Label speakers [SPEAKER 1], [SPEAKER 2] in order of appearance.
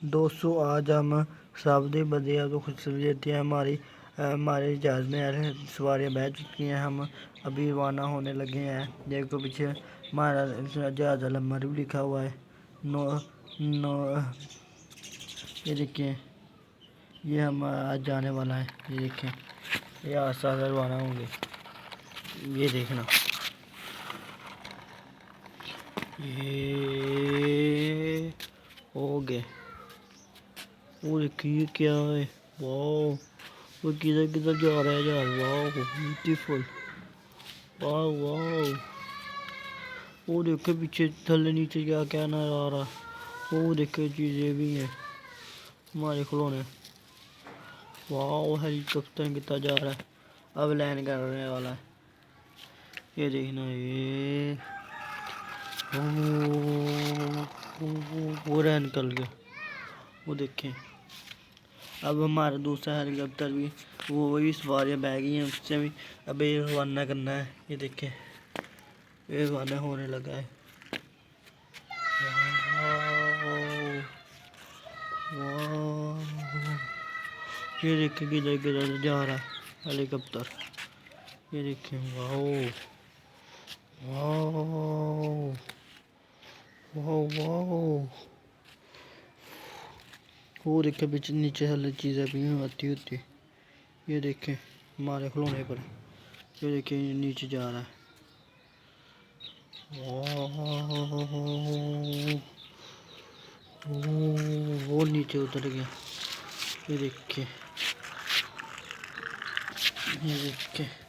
[SPEAKER 1] दोस्तों आज हम सावधि बदिया तो खुशखबरी है। हमारे जहाज में यार सवारियाँ बैठ चुकी हैं। हम अभी रवाना होने लगे हैं। देखो पीछे हमारा जहाज नंबर भी लिखा हुआ है। नो नो ये देखिए, ये हम आज जाने वाला है। ये देखें, ये आज साथ रवाना होंगे। ये देखना, ये हो गए। वो देखिए क्या है, वाह। वो किधर किधर जा रहा है जहाज, वाह ब्यूटीफुल, वाह वाह। वो देखे पीछे थल्ले नीचे क्या क्या नजर आ रहा। वो देखे चीज़ें भी हैं हमारे खिलौने, वाह। हेलीकॉप्टर कितना जा रहा है, अब लैंड करने वाला है। ये देखना, ये वो रह निकल गया। वो देखें, अब हमारा दूसरा हेलीकॉप्टर भी वही सवारियाँ बह गई हैं, उससे भी अभी रवाना करना है। ये देखें, ये रवाना होने लगा है। ये देखें किधर किधर जा रहा है हेलीकॉप्टर। ये देखें, वाह वाह वाह वाह। वो देखे पीछे नीचे वाली चीज़ें भी आती होती। ये देखें हमारे खिलौने पर, ये देखें नीचे जा रहा है। वो नीचे उतर गया। ये देखें, ये देखें।